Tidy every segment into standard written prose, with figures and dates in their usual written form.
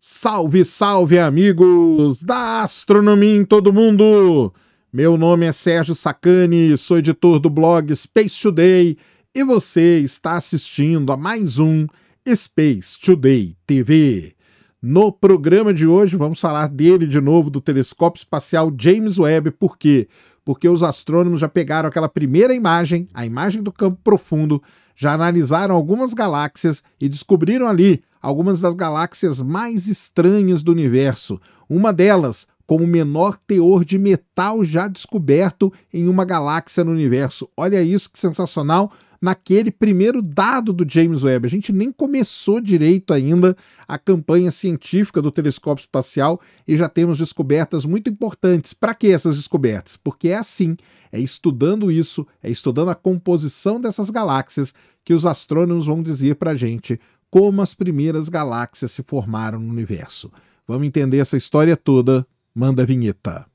Salve, salve, amigos da astronomia em todo mundo! Meu nome é Sérgio Sacani, sou editor do blog Space Today e você está assistindo a mais um Space Today TV. No programa de hoje vamos falar dele de novo, do telescópio espacial James Webb. Por quê? Porque os astrônomos já pegaram aquela primeira imagem, a imagem do campo profundo, já analisaram algumas galáxias e descobriram ali algumas das galáxias mais estranhas do universo. Uma delas com o menor teor de metal já descoberto em uma galáxia no universo. Olha isso, que sensacional! Naquele primeiro dado do James Webb. A gente nem começou direito ainda a campanha científica do telescópio espacial e já temos descobertas muito importantes. Para que essas descobertas? Porque é assim, é estudando isso, é estudando a composição dessas galáxias que os astrônomos vão dizer para a gente como as primeiras galáxias se formaram no universo. Vamos entender essa história toda? Manda a vinheta.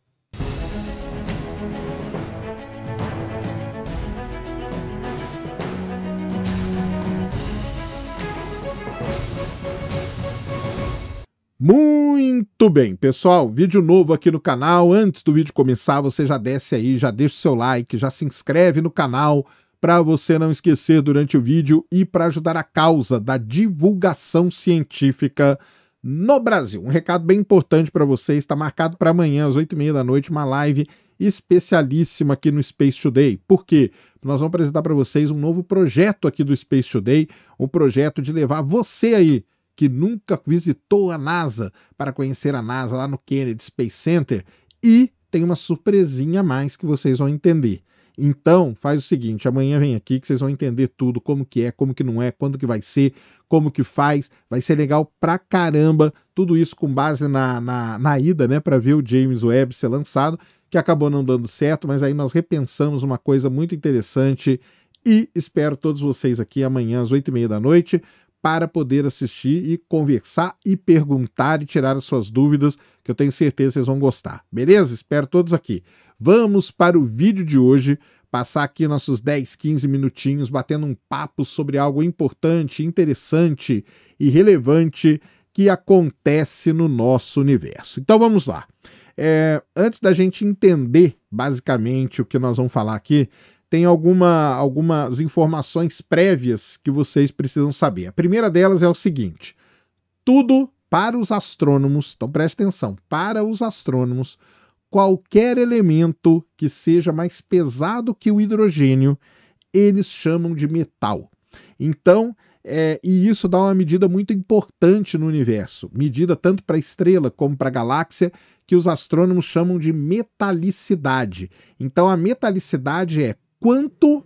Muito bem, pessoal, vídeo novo aqui no canal. Antes do vídeo começar, você já desce aí, já deixa o seu like, já se inscreve no canal para você não esquecer durante o vídeo e para ajudar a causa da divulgação científica no Brasil. Um recado bem importante para vocês, está marcado para amanhã às 8h30 da noite, uma live especialíssima aqui no Space Today. Por quê? Nós vamos apresentar para vocês um novo projeto aqui do Space Today, um projeto de levar você aí, que nunca visitou a NASA, para conhecer a NASA lá no Kennedy Space Center, e tem uma surpresinha a mais que vocês vão entender. Então, faz o seguinte, amanhã vem aqui que vocês vão entender tudo, como que é, como que não é, quando que vai ser, como que faz, vai ser legal pra caramba, tudo isso com base na ida, né, para ver o James Webb ser lançado, que acabou não dando certo, mas aí nós repensamos uma coisa muito interessante e espero todos vocês aqui amanhã às 8h30 da noite, para poder assistir e conversar e perguntar e tirar as suas dúvidas, que eu tenho certeza que vocês vão gostar. Beleza? Espero todos aqui. Vamos para o vídeo de hoje, passar aqui nossos 10, 15 minutinhos batendo um papo sobre algo importante, interessante e relevante que acontece no nosso universo. Então vamos lá. Antes da gente entender basicamente o que nós vamos falar aqui, tem algumas informações prévias que vocês precisam saber. A primeira delas é o seguinte: tudo para os astrônomos, então preste atenção, para os astrônomos, qualquer elemento que seja mais pesado que o hidrogênio, eles chamam de metal. Então, e isso dá uma medida muito importante no universo, medida tanto para a estrela como para a galáxia, que os astrônomos chamam de metalicidade. Então a metalicidade é quanto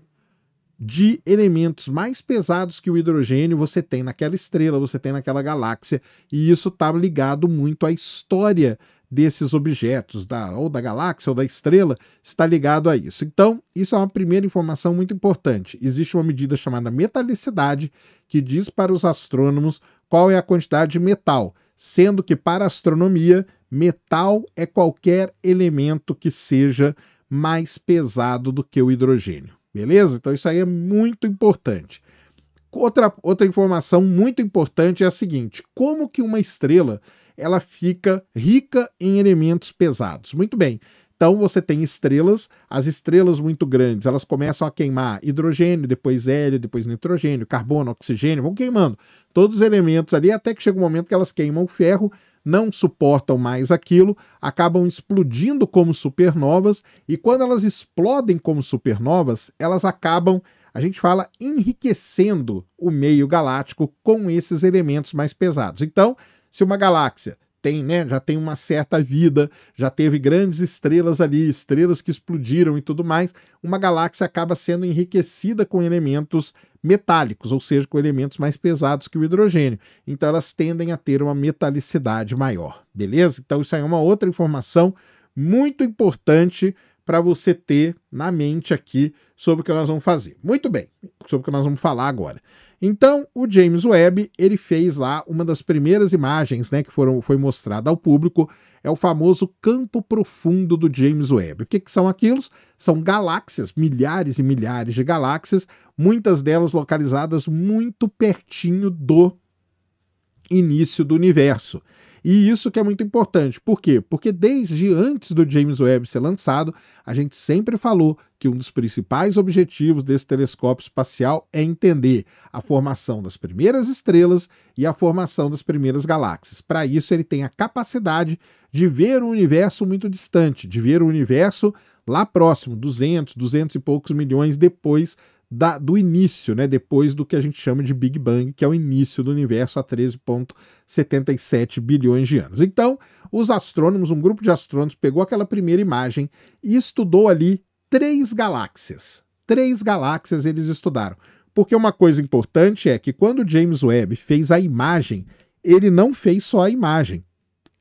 de elementos mais pesados que o hidrogênio você tem naquela estrela, você tem naquela galáxia, e isso está ligado muito à história desses objetos, ou da galáxia ou da estrela, está ligado a isso. Então, isso é uma primeira informação muito importante. Existe uma medida chamada metalicidade, que diz para os astrônomos qual é a quantidade de metal, sendo que para a astronomia, metal é qualquer elemento que seja mais pesado do que o hidrogênio, beleza? Então isso aí é muito importante. Outra informação muito importante é a seguinte: como que uma estrela ela fica rica em elementos pesados? Muito bem, então você tem estrelas, as estrelas muito grandes, elas começam a queimar hidrogênio, depois hélio, depois nitrogênio, carbono, oxigênio, vão queimando todos os elementos ali, até que chega um momento que elas queimam o ferro, não suportam mais aquilo, acabam explodindo como supernovas, e quando elas explodem como supernovas, elas acabam, a gente fala, enriquecendo o meio galáctico com esses elementos mais pesados. Então, se uma galáxia já tem uma certa vida, já teve grandes estrelas ali, estrelas que explodiram e tudo mais, uma galáxia acaba sendo enriquecida com elementos metálicos, ou seja, com elementos mais pesados que o hidrogênio. Então elas tendem a ter uma metalicidade maior, beleza? Então isso aí é uma outra informação muito importante para você ter na mente aqui sobre o que nós vamos fazer. Muito bem, sobre o que nós vamos falar agora. Então, o James Webb, ele fez lá uma das primeiras imagens, né, que foi mostrada ao público, é o famoso campo profundo do James Webb. O que são aquilo? São galáxias, milhares e milhares de galáxias, muitas delas localizadas muito pertinho do início do universo. E isso que é muito importante. Por quê? Porque desde antes do James Webb ser lançado, a gente sempre falou que um dos principais objetivos desse telescópio espacial é entender a formação das primeiras estrelas e a formação das primeiras galáxias. Para isso, ele tem a capacidade de ver o universo muito distante, de ver o universo lá próximo, 200 e poucos milhões depois do início, né? Depois do que a gente chama de Big Bang, que é o início do universo há 13,77 bilhões de anos. Então, os astrônomos, um grupo de astrônomos, pegou aquela primeira imagem e estudou ali 3 galáxias. 3 galáxias eles estudaram. Porque uma coisa importante é que quando James Webb fez a imagem, ele não fez só a imagem.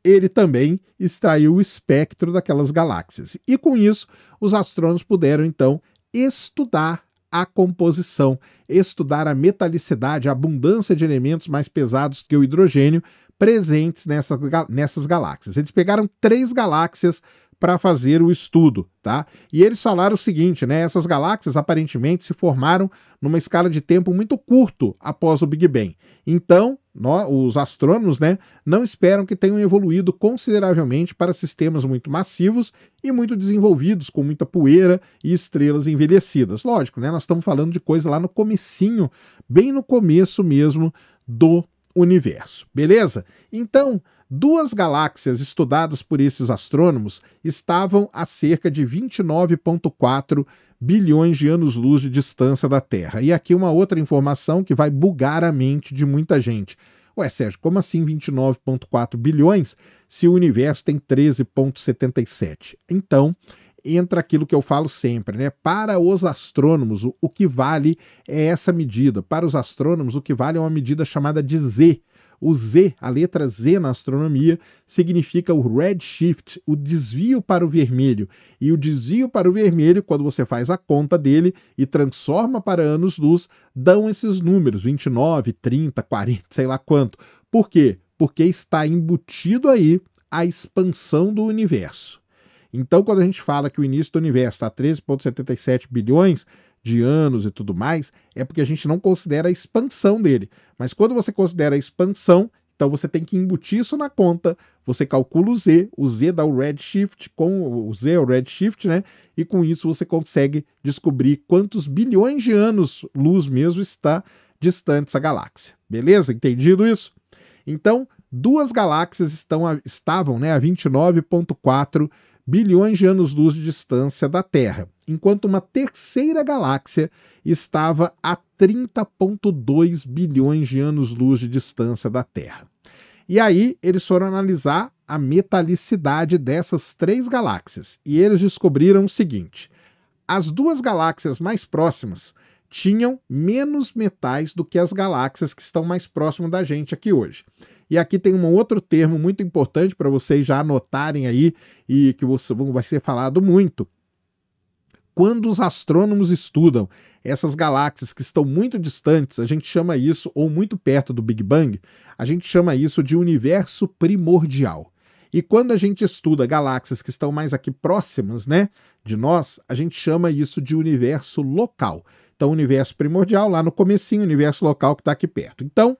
Ele também extraiu o espectro daquelas galáxias. E com isso, os astrônomos puderam, então, estudar a composição, estudar a metalicidade, a abundância de elementos mais pesados que o hidrogênio presentes nessas galáxias. Eles pegaram 3 galáxias para fazer o estudo, tá? E eles falaram o seguinte, né? Essas galáxias aparentemente se formaram numa escala de tempo muito curto após o Big Bang. Então, os astrônomos, né, não esperam que tenham evoluído consideravelmente para sistemas muito massivos e muito desenvolvidos, com muita poeira e estrelas envelhecidas. Lógico, né? Nós estamos falando de coisa lá no comecinho, bem no começo mesmo do universo, beleza? Então, 2 galáxias estudadas por esses astrônomos estavam a cerca de 29,4 bilhões de anos-luz de distância da Terra. E aqui uma outra informação que vai bugar a mente de muita gente. Ué, Sérgio, como assim 29,4 bilhões se o universo tem 13,77? Então, entra aquilo que eu falo sempre, né? Para os astrônomos, o que vale é essa medida. Para os astrônomos, o que vale é uma medida chamada de Z. O Z, a letra Z na astronomia, significa o redshift, o desvio para o vermelho. E o desvio para o vermelho, quando você faz a conta dele e transforma para anos-luz, dão esses números, 29, 30, 40, sei lá quanto. Por quê? Porque está embutido aí a expansão do universo. Então, quando a gente fala que o início do universo está a 13,77 bilhões de anos e tudo mais, é porque a gente não considera a expansão dele. Mas quando você considera a expansão, então você tem que embutir isso na conta, você calcula o Z dá o redshift, com o Z é o redshift, né? E com isso você consegue descobrir quantos bilhões de anos-luz mesmo está distante essa galáxia. Beleza? Entendido isso? Então, 2 galáxias estavam, né, a 29,4 bilhões de anos-luz de distância da Terra, enquanto uma terceira galáxia estava a 30,2 bilhões de anos-luz de distância da Terra. E aí eles foram analisar a metalicidade dessas 3 galáxias, e eles descobriram o seguinte: as 2 galáxias mais próximas tinham menos metais do que as galáxias que estão mais próximas da gente aqui hoje. E aqui tem um outro termo muito importante para vocês já anotarem aí e que vai ser falado muito. Quando os astrônomos estudam essas galáxias que estão muito distantes, a gente chama isso, ou muito perto do Big Bang, a gente chama isso de universo primordial. E quando a gente estuda galáxias que estão mais aqui próximas, né, de nós, a gente chama isso de universo local. Então, universo primordial, lá no comecinho, universo local que está aqui perto. Então,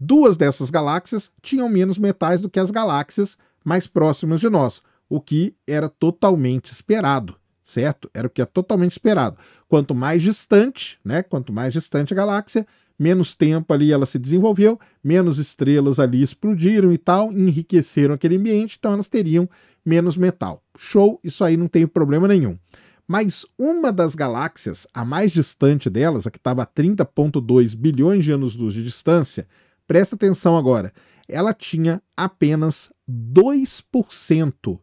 2 dessas galáxias tinham menos metais do que as galáxias mais próximas de nós, o que era totalmente esperado, certo? Era o que é totalmente esperado. Quanto mais distante, né? Quanto mais distante a galáxia, menos tempo ali ela se desenvolveu, menos estrelas ali explodiram e tal, enriqueceram aquele ambiente, então elas teriam menos metal. Show, isso aí não tem problema nenhum. Mas uma das galáxias, a mais distante delas, a que estava a 30,2 bilhões de anos-luz de distância, presta atenção agora, ela tinha apenas 2%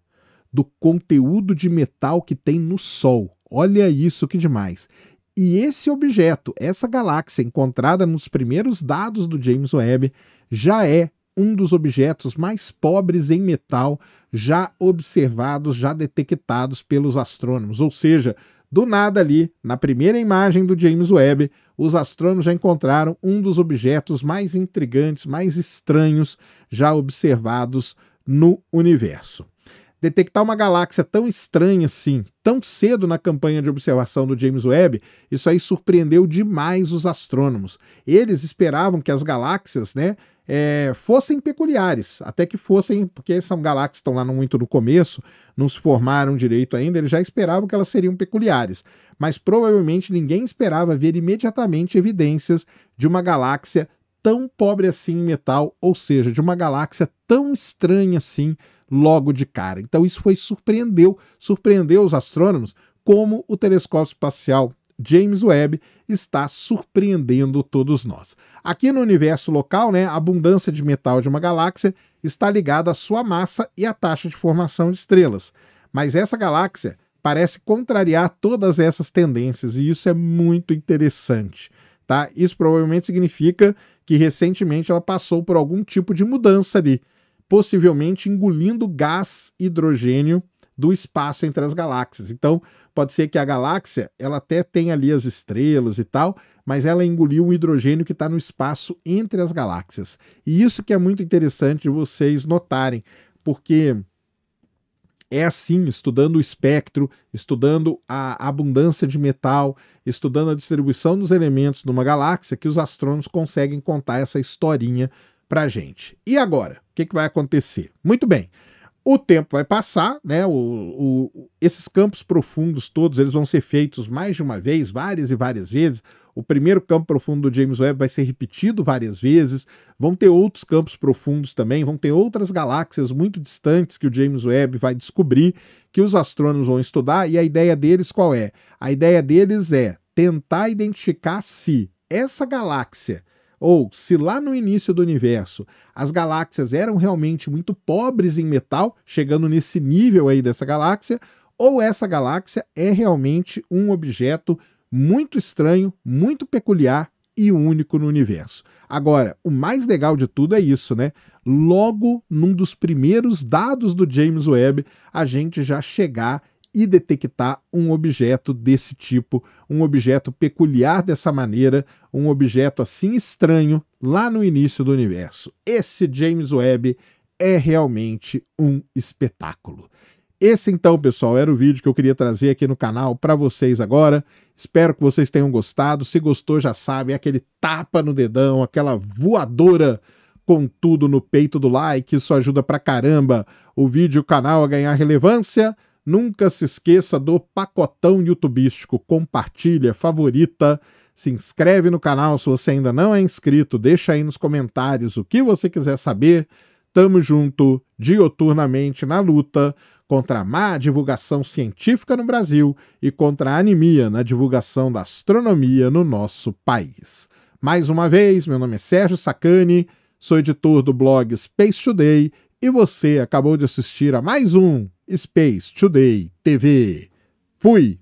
do conteúdo de metal que tem no Sol. Olha isso que demais. E esse objeto, essa galáxia encontrada nos primeiros dados do James Webb, já é um dos objetos mais pobres em metal já observados, já detectados pelos astrônomos. Ou seja, do nada ali, na primeira imagem do James Webb, os astrônomos já encontraram um dos objetos mais intrigantes, mais estranhos já observados no universo. detectar uma galáxia tão estranha assim, tão cedo na campanha de observação do James Webb, isso aí surpreendeu demais os astrônomos. Eles esperavam que as galáxias, né, fossem peculiares, até que fossem, porque são galáxias que estão lá muito no começo, não se formaram direito ainda, eles já esperavam que elas seriam peculiares, mas provavelmente ninguém esperava ver imediatamente evidências de uma galáxia tão pobre assim em metal, ou seja, de uma galáxia tão estranha assim logo de cara. Então isso surpreendeu os astrônomos, como o telescópio espacial James Webb está surpreendendo todos nós. Aqui no universo local, né, a abundância de metal de uma galáxia está ligada à sua massa e à taxa de formação de estrelas. Mas essa galáxia parece contrariar todas essas tendências, e isso é muito interessante, tá? Isso provavelmente significa que recentemente ela passou por algum tipo de mudança ali, possivelmente engolindo gás hidrogênio do espaço entre as galáxias. Então, pode ser que a galáxia, ela até tenha ali as estrelas e tal, mas ela engoliu o hidrogênio que está no espaço entre as galáxias. E isso que é muito interessante de vocês notarem, porque é assim, estudando o espectro, estudando a abundância de metal, estudando a distribuição dos elementos numa galáxia, que os astrônomos conseguem contar essa historinha para a gente. E agora? O que vai acontecer? Muito bem, o tempo vai passar, né? Esses campos profundos todos, eles vão ser feitos mais de uma vez, várias e várias vezes. O primeiro campo profundo do James Webb vai ser repetido várias vezes, vão ter outros campos profundos também, vão ter outras galáxias muito distantes que o James Webb vai descobrir, que os astrônomos vão estudar, e a ideia deles qual é? A ideia deles é tentar identificar se essa galáxia, ou se lá no início do universo as galáxias eram realmente muito pobres em metal, chegando nesse nível aí dessa galáxia, ou essa galáxia é realmente um objeto muito estranho, muito peculiar e único no universo. Agora, o mais legal de tudo é isso, né? Logo num dos primeiros dados do James Webb, a gente já chegar e detectar um objeto desse tipo, um objeto peculiar dessa maneira, um objeto assim estranho lá no início do universo. Esse James Webb é realmente um espetáculo. Esse então, pessoal, era o vídeo que eu queria trazer aqui no canal para vocês agora. Espero que vocês tenham gostado. Se gostou, já sabe, é aquele tapa no dedão, aquela voadora com tudo no peito do like. Isso ajuda pra caramba o vídeo e o canal a ganhar relevância. Nunca se esqueça do pacotão youtubístico. Compartilha, favorita, se inscreve no canal se você ainda não é inscrito. Deixa aí nos comentários o que você quiser saber. Tamo junto dioturnamente na luta contra a má divulgação científica no Brasil e contra a anemia na divulgação da astronomia no nosso país. Mais uma vez, meu nome é Sérgio Sacani, sou editor do blog Space Today e você acabou de assistir a mais um Space Today TV. Fui!